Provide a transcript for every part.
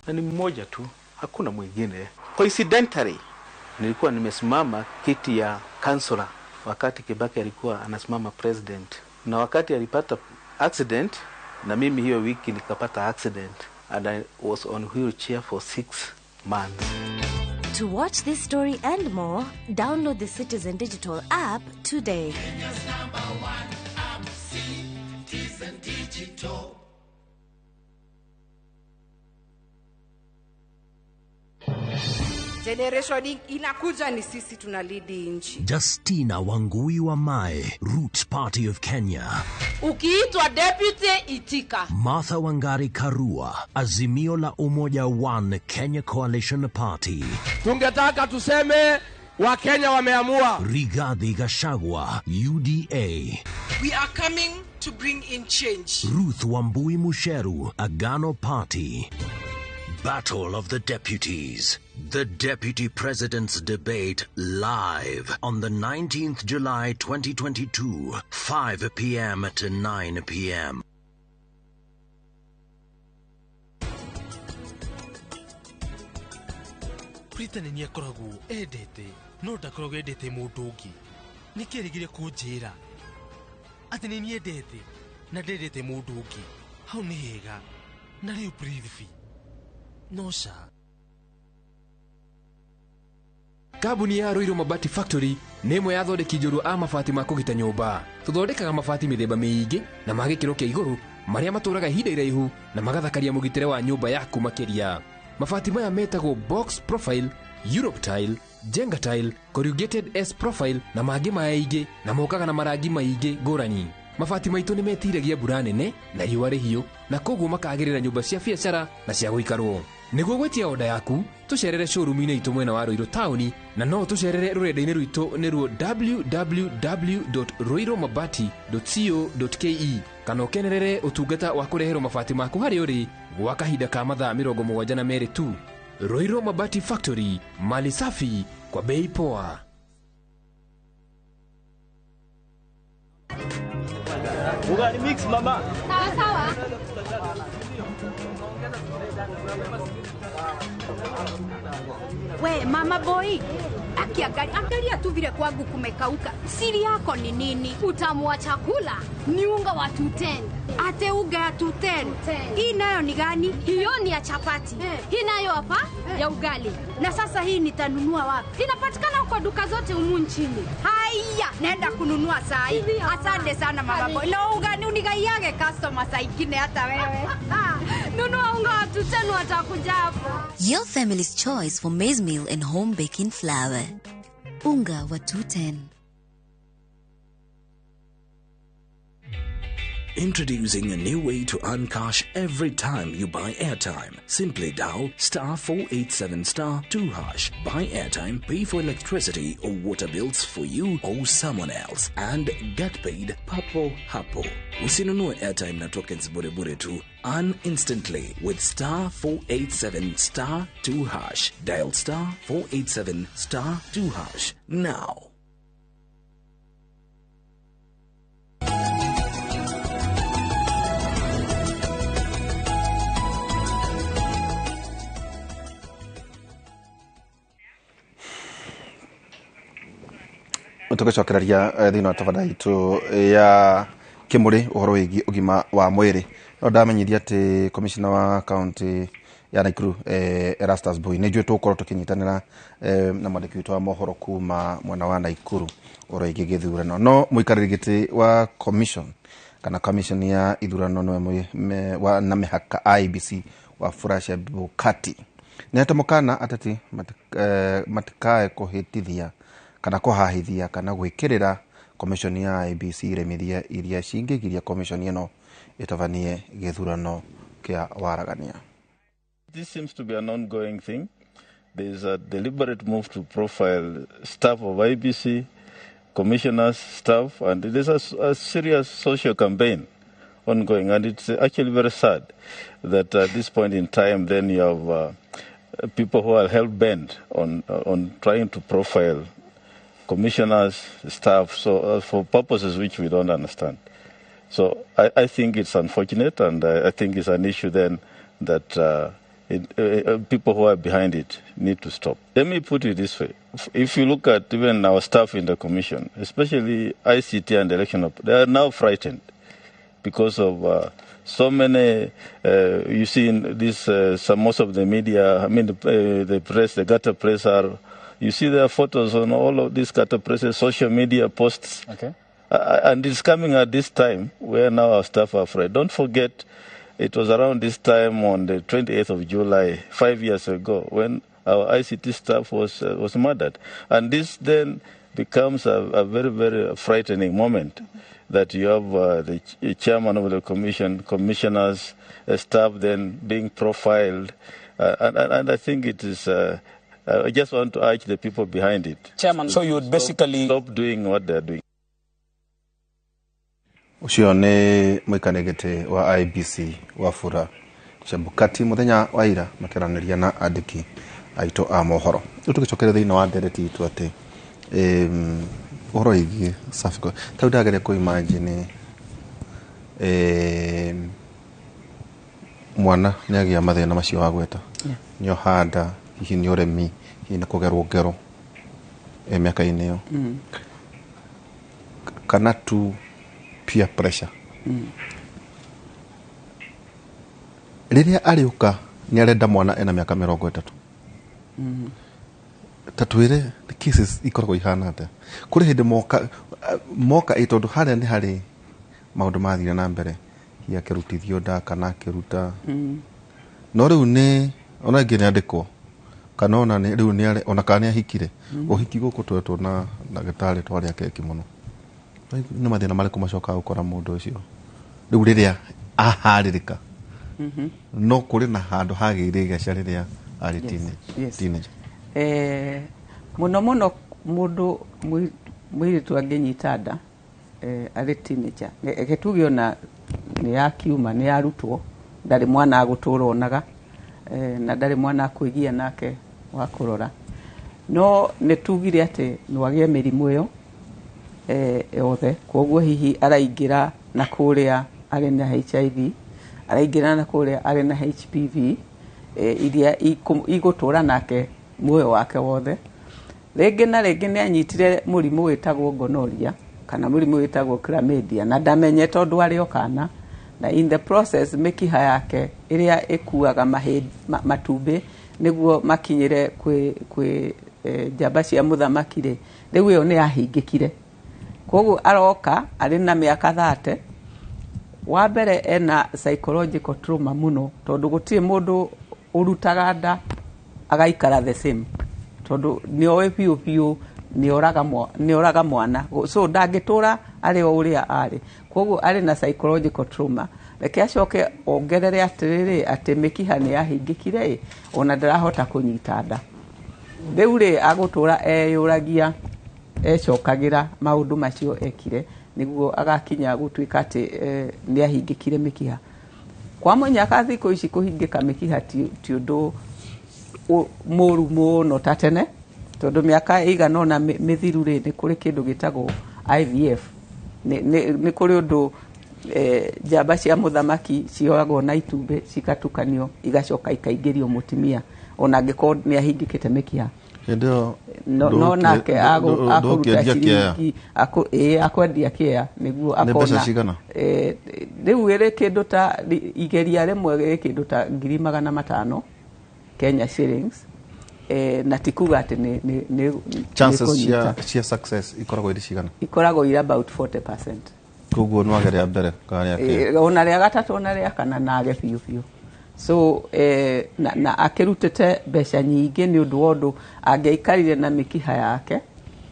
Na ni mmoja tu, hakuna mwingine. Coincidentally, nilikuwa nimesimama kiti ya kansula wakati Kibaki alikuwa anasimama president. Na wakati alipata accident, na mimi hiyo wiki nikapata accident. And I was on wheelchair for 6 months. To watch this story and more, download the Citizen Digital app today. Kenya's #1 app, Citizen Digital. Generation inakuja ni sisi tunalidi nchi. Justina Wangui wa Mae, Roots Party of Kenya. Ukiitwa deputy itika. Martha Wangari Karua, Azimio la Umoja One Kenya Coalition Party. Tungetaka tuseme wa Kenya wameamua. Rigathi Gachagua, UDA. We are coming to bring in change. Ruth Wambui Musheru, Agano Party. Battle of the Deputies. The Deputy President's Debate live on the 19th July 2022, 5 p.m. to 9 p.m. Britain ni akoragu edete no ndakoragu edete mundu ungi nikirigire kunjira ati ni edete na ndedete mundu ungi hau ni hega na riu breathe no sha. Kabuni ya Roiro Mabati Factory nĩ ĩmwe ya thondeki njũru a mabati ma kũgita nyũmba. Tũthondekaga mabati mĩthemba mĩingĩ na ma gĩkĩro kĩa igũrũ marĩa matũraga ihinda iraihu na magathakaria mũgitĩre wa nyũmba yaku makĩria. Mabati maya metagwo box profile, Europe tile, Jenga tile, corrugated S profile na mangĩ maingĩ na mokaga na marangi maingĩ ngũrani. Mabati maitũ nĩ metiragia mbura nene na riũa rĩhiũ na koguo makagĩrĩra nyũmba cia biacara na cia gũikarwo. Nĩguo gwetia oda yaku, tũcerere showroom-inĩ itũ mwena wa Roiro Town na no tũcerere rũrenda-inĩ rwitũ nĩruo www.roiromabati.co.ke kana ũkenerere ũtungata wa kũreherwo mabati maku harĩa ũrĩ gwa kahinda ka mathaa 72 tu. Roiro Mabati Factory, mali safi kwa bei poa. Ugari mix mama. Sawa sawa. We mama boy, angalia tu vile kwangu kumekauka. Siri yako ni nini? Utamu wa chakula ni unga wa 210. Ate unga ya 210. Hii nayo ni gani? Hiyo ni ya chapati. Hii nayo hapa ya ugali. Na sasa hii nitanunua wapi? Inapatikana kwa duka zote humu nchini. Haya, naenda kununua saa hii. Asante sana mama boy. Na ugani unigaiage customer saa ingine hata wewe. Nunua unga wa 210 watakuja hapo. Your family's choice for maize meal and home baking flour. Unga wa 210. Introducing a new way to earn cash every time you buy airtime. Simply dial *487*2#. Buy airtime, pay for electricity or water bills for you or someone else, and get paid papo hapo. Usinunue airtime na tokens bure bure tu. Earn instantly with *487*2#. Dial *487*2# now. Tukicokereria thĩinĩ wa tabarĩra itũ ya Kimuri ũhoro wĩgiĩ ũgima wa mwĩrĩ. No ndamenyithia atĩ commissioner wa county ya Nakuru Erastus Boy nĩ njũĩ tũgũkorwo tũkĩnyitanĩra na mwandĩki witũ wa mohoro kuma mwena wa Nakuru ũhoro wĩgiĩ gĩthurano. No mũikarĩri gĩtĩ wa commission ya ithurano na mĩhaka IEBC wa Furacia Bukati nĩ atamũkana atati matikae kũhĩtithia kana kuhahithia kana gwikirira commission ya IEBC remithia iria cingigiria commission ino itabanie githurano kia waragania. This seems to be an ongoing thing. There is a deliberate move to profile staff of IEBC, commissioners, staff, and there's a serious social campaign ongoing, and it's actually very sad that at this point in time then you have people who are hell-bent on trying to profile commissioners, staff, so for purposes which we don't understand. So I think it's unfortunate, and I think it's an issue then that people who are behind it need to stop. Let me put it this way. If you look at even our staff in the commission, especially ICT and election, they are now frightened because of so many, you see in this, most of the media, I mean the press, the gutter press you see their photos on all of these gutter presses, social media posts. Okay. And it's coming at this time where now our staff are afraid. Don't forget, it was around this time on the 28th of July, 5 years ago, when our ICT staff was murdered. And this then becomes a very, very frightening moment that you have the chairman of the commission, commissioners, staff then being profiled. And I think it is... I just want to urge the people behind it. Chairman, so you would basically... Stop doing what they're doing. Ucio ni mwikanegete wa IBC Wafula Chebukati muthenya wa ira makeraniria na andiki aito a mohoro tugicokere thiini wa ndereti itu ati uhoro igi safiko taudagere ko imagine mwana ni agia mathina macio wa gweta nyo handa hihi ni uremi hihi ni kugerwo ngero miaka-ini yo kana tu peer pressure riria ariuka ni arenda mwana ena miaka 30 tatwire the cases ikoragwo ihana ate kuri hindi moka itondu haria ni hari maundu mathire na mbere ya kirutithio nda kana kiruta no riu ni ona ngine andikwo kana ona ni riu ni ona kana ahikire uhiki guku twetwo na gitari twari akeki muno ni mathina mariko macoka gukora mundu ucio riu riria aharirika no kuri na handu hagire gaca riria ari teenager muno mundu mwiritu anginyita nda ari teenager getugio na ni yakiuma ni yarutwo ndari mwana agutura onaga na ndari mwana akuigia nake wa kurora no netugire ati nwagie mirimu iyo othe koguo hihi araingira na kuria ari na HIV araingira na kuria ari na HPV iria igutura nake muoyo wake wothe rege na rege ni anyitire murimu witagwo gonorrhea kana murimu witagwo chlamydia na ndamenye tondu ari okana na in the process mikiha yake iria ikuaga matumbi niguo makinyire kwi jamba cia muthamakire riu iyo ni ahingikire koguo aroka ari na miaka 30 wa mbere ena psychological trauma muno tondu gutire mundu urutaga nda agaikara the same tondu ni oe piu ni oraga mwana so ndagitura ari o uria ari koguo ari na psychological trauma reke acoke ongerere atiriri ati mikiha ni ahingikire ona ndarahota kunyita nda riu ri agutura eyuragia ecokagira maundu macio ekire niguo agakinya gutwika ati ni ahingikire mikiha kwa munyaka thiko ici kuhingika mikiha ti undu muru muno tatene tondu miaka igana na mithiru ri ni kuri kindu gitagwo IVF ni kuri undu jamba cia muthamaki cioagwo na itumbe cikatukanio igacoka ikaingirio mutimia ona ngiko ni ahingikite mikiha ndio no nake akuruta ciringi akwendia kia niguo akona riu iri kindu ta igeria rimwe iri kindu ta 500 Kenya shillings na tikuga ati ni chances cia success ikoragwo iri cigana ikoragwo ira about 40%. Koguo no agere abere kana yake ona ria gatatu ona ria kana na age fiu so na akirutete besha nyingi ni undu wondu angeikarire na mikiha yake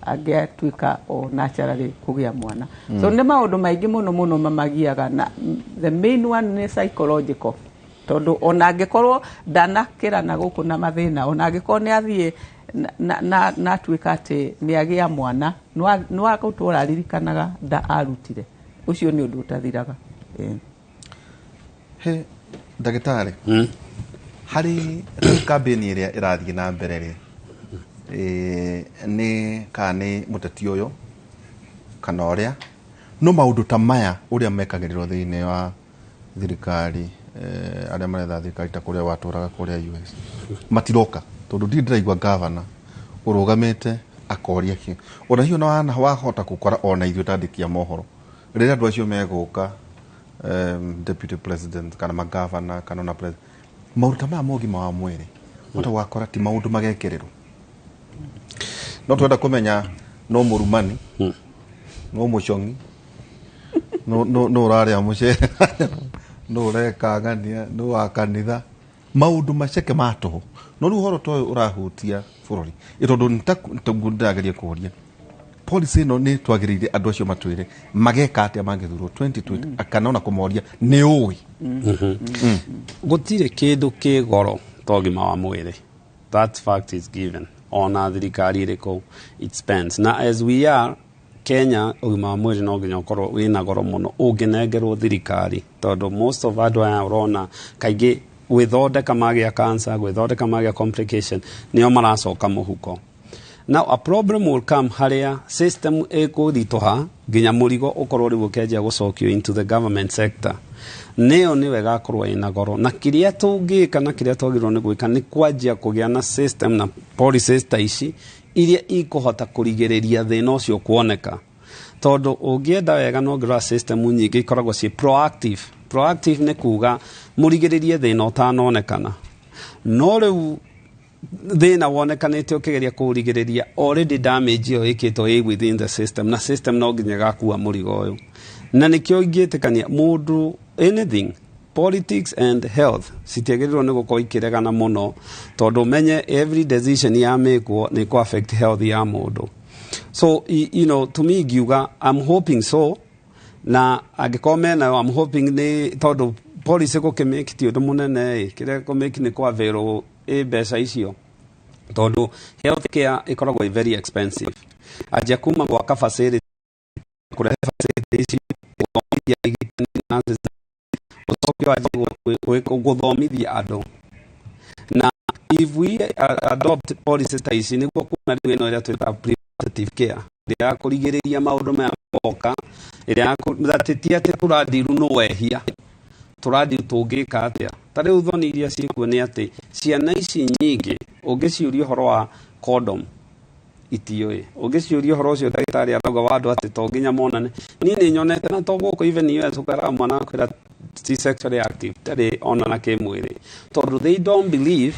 angetwika o naturally kugia mwana so ni maundu maingi muno mamagiaga na the main one ni psychological tondu ona angikorwo ndanakira na guku na mathina ona angikorwo ni athie na twika ati ni agia mwana no agutura ririkanaga nda arutire ucio ni undu utathiraga he ndagitari hari campaign iria irathie na mbere ri ni kani muteti uyu kana uria no maundu ta maya uria mekagirirwo thiini wa thirikari arĩa maretha thirikari ta kũrĩa watũraga kũrĩa US matiroka tondũ ndiraigua governor ũrũgamĩte akoria ki ona hiyo na wahota gũkora ona ithuĩ tandĩkia mohoro rĩrĩa andũ acio megũka deputy president kana magavana kana na president maũndũ maya ma ũgima wa mwĩrĩ hota wakora ti maũndũ magekererwo no twenda kũmenya no mũrumani no mũcong'i no ũrarĩa mũcere no ũrekangania no wa kanitha maũndũ maceke ma tũhũ no rĩu ũhoro ta ũyũ ũrahutia bũrũri tondũ nĩtagundageria kũũria policy ĩno nĩ twagĩrĩire andũ acio matwĩre mageka atĩa mangĩthurwo 2020 kana ona kũmoria nĩ ũĩ gũtirĩ kĩndũ kĩ goro ta ũgima wa mwĩrĩ. That fact is given ona thirikari ĩrĩkũ it spends na as we are Kenya ũgima wa mwĩrĩ no nginya ũkorwo wĩna goro mũno ũngĩnengerwo thirikari tondũ most of andũ aya ũrona kaingĩ gwĩthondeka magĩa cancer gwĩthondeka magĩa complication nĩo maracoka mũhuko. Now a problem will come harĩa system ĩkũritũha nginya mũrigo ũkorwo rĩu ũkĩanjia gũcokio into the government sector nĩyo nĩwe ĩgakorwo ĩna goro na kĩrĩa tũngĩka na kĩrĩa twagĩrĩirwo nĩ gwĩka nĩ kwanjia kũgĩa na system na policies ta ici iria ikũhota kũrigĩrĩria thĩna ũcio kuoneka tondũ ũngĩenda wega no ngĩrora system nyingĩ ikoragwo ciĩ proactive nĩ kuga mũrigĩrĩrie thĩna ũtanonekana no rĩu thĩna wonekanĩte ũkĩgeria kũrigĩrĩria already damage ĩyo ĩkĩtwo within the system na system no nginya gakua mũrigo ũyũ na nĩkĩo ingĩtĩkania mũndũ anything politics and health citiagĩrĩirwo nĩ gũkorwo ikĩregana mũno tondũ menye every decision ya mĩkwo nĩ kũ affect health ya mũndũ so you know to me ngiuga I'm hoping so na angĩkorwo menayo I'm hoping nĩ tondũ policy gũkĩmake ti ũndũ mũnene kĩrĩa kũmake nĩ kwa mbeca icio tondũ health care ĩkoragwo very expensive anjia kuma gwaka facility kũrehe facility ici gũthomithia andũ na if we adopt policies ta ici nĩguo kuna rĩu ĩno ĩrĩa twĩta preventative care ĩrĩa ya kũrigĩrĩria maũndũ maya moka ĩrĩa ti atĩ tũrandiru no wehia tũrandiru tũngĩka atĩa ta rĩu thoni iria ciĩkuo nĩ atĩ ciana ici nyingĩ ũngĩciũria ũhoro wa condom itiũĩ ũngĩciũria ũhoro ũcio ndagĩtarĩ arauga wa andũ atĩ to nginya monane niĩ nĩ nyonete na to gũkũ even US ũkaraga mwana wakwĩra ti sexually active tarĩ onana kĩmwĩrĩ tondũ they don't believe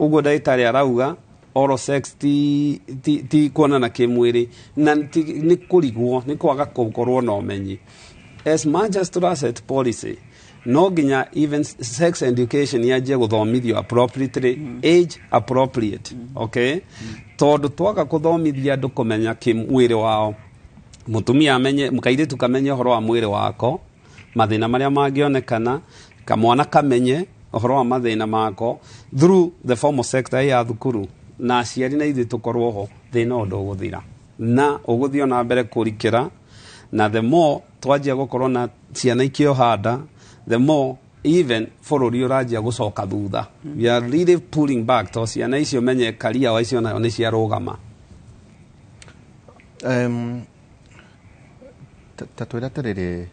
ũguo ndagĩtarĩ arauga oral sex ti kuonana kĩmwĩrĩ na nĩ kũrigwo nĩ kwaga gũkorwo na ũmenyi as much as tũraset policy no nginya even sex education yanjie gũthomithio appropriately age appropriate okay tondũ twaga kũthomithia andũ kũmenya kĩmwĩrĩ wao mũtumia amenye mũkairĩtu kamenye ũhoro wa mwĩrĩ wako mathĩna marĩa mangĩonekana kamwana kamenye ũhoro wa mathĩna mako through the formal sector ya thukuru na aciari na ithuĩ tũkorwo ho thĩna ũndũ ũgũthira na ũgũthiĩ na mbere kũrikĩra na the more twanjia gũkorwo na ciana ikĩoha nda the more even bũrũri ũranjia gũcoka thutha we are really pulling back to ciana icio menye karia wa icio nayo nĩ ciarũgama ta twĩra atĩrĩrĩ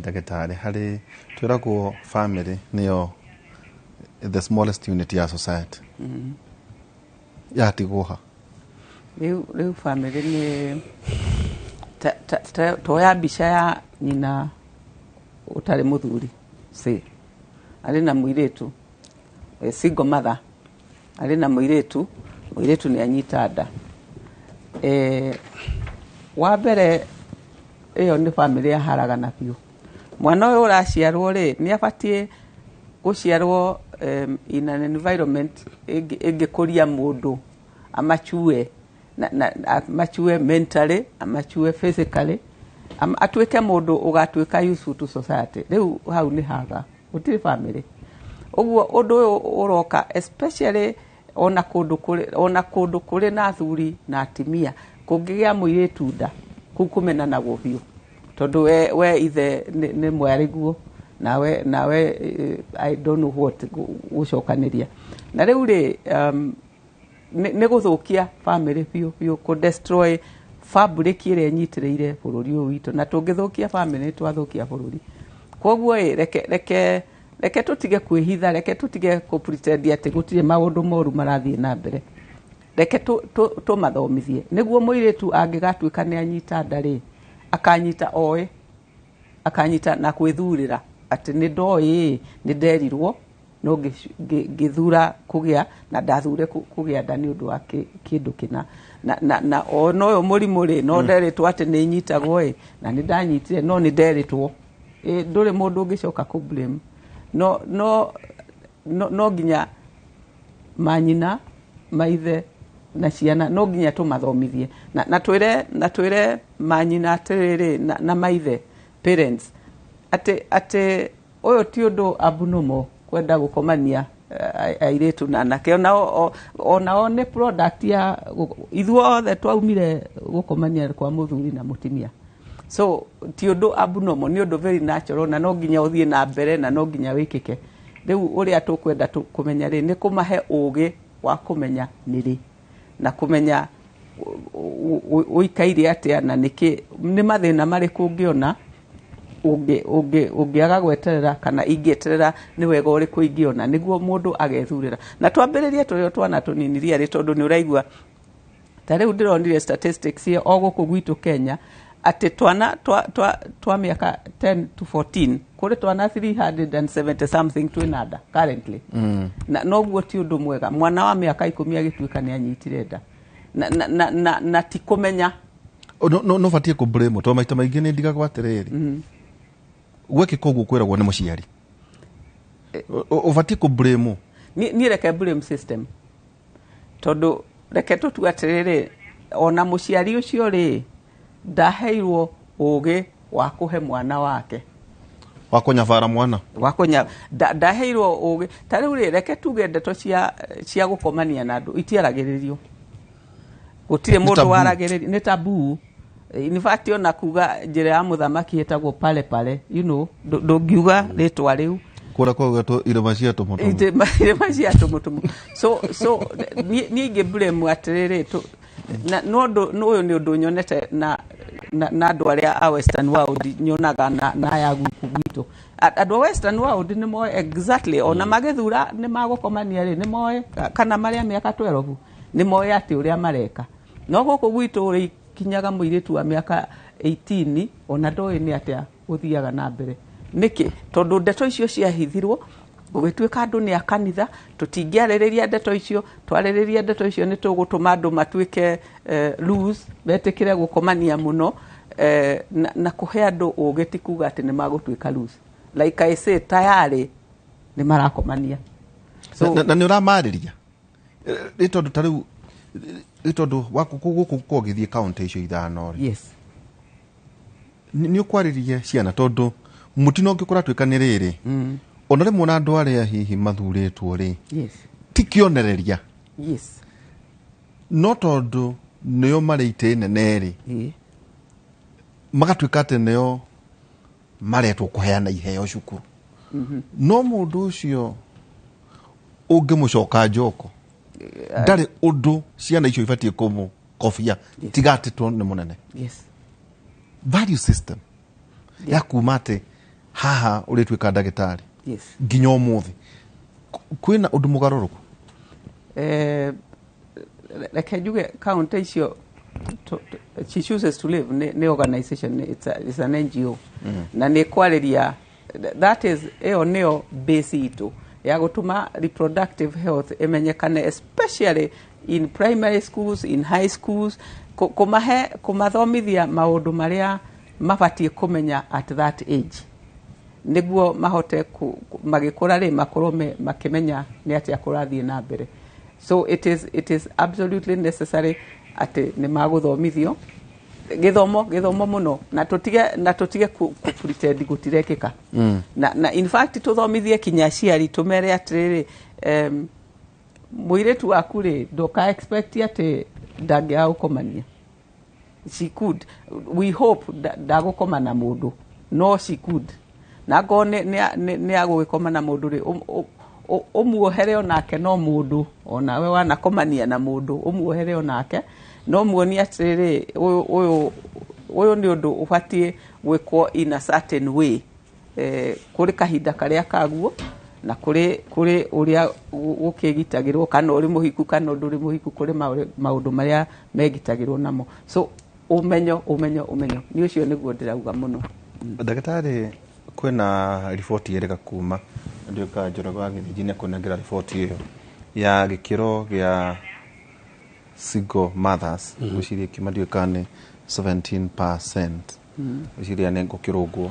ndagĩtarĩ harĩ twĩragwo family nĩyo the smallest unit ya society yatigwo ha rĩu family nĩ toya mbica ya nyina ũtarĩ mũthuri arĩ na mũirĩtu single mother arĩ na mũirĩtu nĩ anyita nda wa mbere ĩyo nĩ family yaharagana biũ mwana ũyũ ũraciarwo rĩ nĩ abatiĩ gũciarwo in an environment ĩngĩkũria mũndũ amachue amachue mentally amachue physically atuĩke mũndũ ũgatuĩka useful to society rĩu hau nĩ haga gũtirĩ family ũguo ũndũ ũyũ ũroka especially ona kũndũ kũrĩ na athuri na atimia kũngĩgĩa mũirĩtu nda kũu kũmenanagwo biũ tondũ we ithe nĩ mwariguo nawe I don't know what gũcokanĩria na rĩu rĩ nĩ gũthũkia family biũ kũ-destroy fabric ĩrĩa nyitĩrĩire bũrũri ũyũ witũ na tũngĩthũkia family twathũkia bũrũri koguo reke reke tutige kwihitha reke tutige ku pretend ati gutire maundu moru marathie na mbere reke tu mathomithie niguo muiritu angigatuika ni anyita ndari akanyita oe akanyita na kwithurira ati ni ndoi ni nderirwo no githura kugia na ndathure kugia ndani undu wa kindu kina na ono yo murimu ri no nderitwo ati ni nyitagwo na ni ndanyitire no ni nderitwo nduri mundu ungicoka ku blame no ginya manyina maithe na ciana no ginya tumathomithie na twire manyina atiriri na maithe parents ate oyo ti undu abunomo kwenda gukomania airetu na nake ona ne product ya ithuothe twaumire gukomania kwa muthuri na mutimia so ti undu abunomo ni undu very natural na no ginya uthie na mbere na no ginya wikike riu uria tukwenda kumenya ri ni kumahe ugi wa kumenya niri na kumenya uikaire atia na niki ni mathina mari kungiona ungiaga gweterera kana ingieterera ni wega uri kuingiona niguo mundu agethurira na twambiririe turio twana tuniniria ri tondu ni uraigua tare ndironire statistics here oguku gwitu Kenya ati twana twa miaka 10 to 14 kuri twana 370 something twinada currently na noguo ti undu mwega mwana wa miaka 10 agituika ni anyitire nda na ti kumenya no fatie ku blame to maita maingi ni ndiga gwatereri gweke koguo kwiragwo ni muciari ufatie ku blame ni reke blame system tondu reke tutuaterere ona muciari ucio ri ndaheirwo ugi wa kuhe mwana wake wakunyavara mwana wakunya ndaheirwo ugi tari ri reke tuge ndeto cia gukomania na andu itiaragiririo gutire mundu waragiririo ni tabu in fact ona kuga njira ya muthamaki etagwo pale you know ndungiuga ritwa riu kura kwa gato irema cia tumutumu so ni inge blame atiriri no uyu ni undu nyonete na andu aria a western world nyonaga na ya guku gwitu andu western world ni moe exactly ona magithura ni magukomania ri ni moe kana maria miaka 12 ni moe ati uria mareka no guku gwitu uri kinyaga muiritu wa miaka 18 ona ndoi ni atia uthiaga na mbere niki tondu ndeto icio ciahithirwo gugituika andu ni akanitha tutingiaririria ndeto icio twaririria ndeto icio ni tugutuma andu matuike lose betikire gukomania muno na kuhe andu ugiti kuga ati ni magutuika lose like I say tayari ni marakomania so na ni uramariria tondu tariu tondu wakuguku kogithie county icio ithano yes ni ukwaririe ciana tondu mutino ngikura twikani riri ona rimwe na andu aria hihi mathuritwo ri yes tikionereria yes no tondu nio mari ite nene ri magatwika ati nio maretwo kuheana iheo cukuru no mundu ucio ungimucoka njoko ndari undu ciana icio ibatie kumu kofia tigatitwo ni munene yes value system ya kumate haha uritwika ndagitari yes nginya umuthi kwina undu mugaruruku like juge county icio she chooses to live ne organization it's an NGO na ne kwaleria that is neo base itu ya gutuma reproductive health emenyekane especially in primary schools in high schools kumathomithia maundu maria mabatie kumenya at that age niguo mahote magikura ri makorwo makimenya ni atia kurathie na mbere so it is absolutely necessary ati ni maguthomithio githomo muno na tutige ku pretend gutirekeka na in fact tuthomithie kinya ciari tumere atiriri muiretu waku ri ndoka expect ati ndangia ukomania she could we hope ndagukoma na mundu no she could na gone ni agukoma na mundu ri umuohere onake no mundu ona we wanakomania na mundu umuohere onake no muoni atiriri uyu ni undu ubatie gwikwo in a certain way kuri kahinda karia kaguo na kuri uria ukigitagirwo kana uri muhiku kana nduri muhiku kuri maundu maria megitagirwo namo so umenyo ni ucio niguo ndirauga muno ndagitari kwina ripoti yereka kuma ndio ka Njoroge Githiji kunengera ripoti iyo ya gikiro gia single mothers gucirie kimadio kane 17% gucirie nengo kirugwo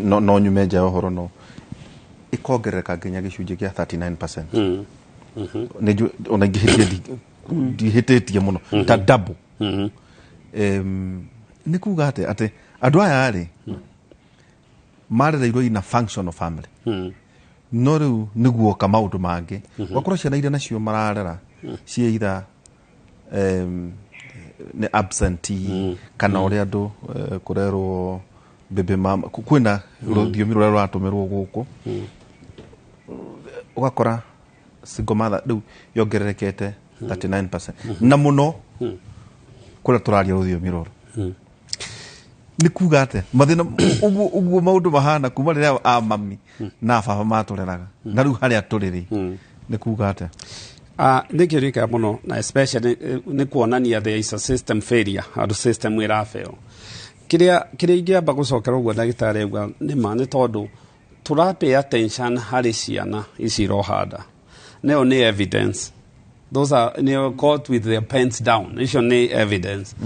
no nyumeja ohoro no ikongereka nginya gicunje kia 39% neju ona ngihitetie muno ta double ni kuga ate andu aya ri marereirwo ina functional family no riu niguo ka maundu mangi wakora ciana iria nacio mararera cie itha ni absentee kana uri andu kurerwo bebe mama kwina ruthiomi ruria ruratumirwo guku ugakora single mother riu yongererekete 39% na muno kula turaria ruthiomi ruru ni kuga ate mathina uguo maundu mahana kuma riria mami na baba matureraga na riu haria turiri ni kuga ate nikirika muno na especially ni kuonania there is a system failure or system wira fail kiria ingiamba gucokera uguo ndagitari uga ni ma ni tondu turape attention hari ciana ici rohada no ni evidence those are caught with their pants down icio ni evidence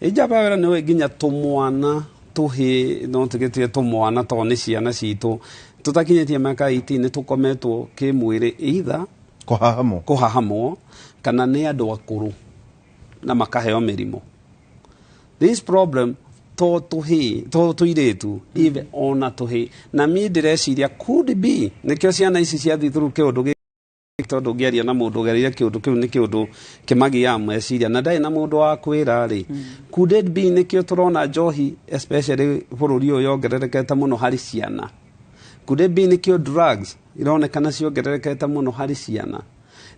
ijaba wera ni ginya tumwana tuhi no tugetie tumwana to ni ciana citu tutakinyetie maka 18 tukometwo kimwiri either kuhahamwo kana ni andu akuru na makaheo mirimo this problem to tuiretu even ona tuhi na mi direciria could be nikio ciana ici cia thithuru kiundu tondu ngiaria na mundu gerire kiundu kiu ni kiundu kimagia meciria na ndai na mundu wa kwira ri could it be nikio turona njohi especially bururi uyu yongererekete muno hari ciana could it be nikio drugs ironekana ciongererekete muno hari ciana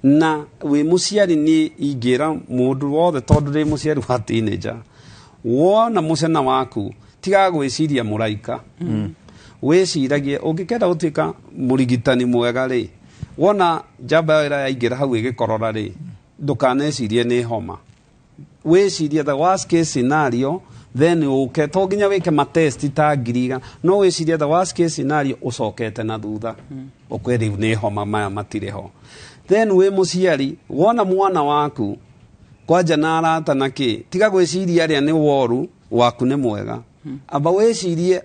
na we muciari ni ingira mundu wothe tondu ri muciari wa teenager wona mucena waku tiga gwiciria muraika wiciragie ungikenda gutika murigitani mwega ri wona jaba ira yaingira hau igikorora ri ndukanecirie ni homa wicirie the worst case scenario then uke to ginya wike ma test ta ngiriga no wicirie the worst case scenario ucokete na thutha ukweri ni homa maya matireho then we muciari wona mwana waku kwanja na arata naki tiga gwiciria aria ni woru waku ni mwega aba wicirie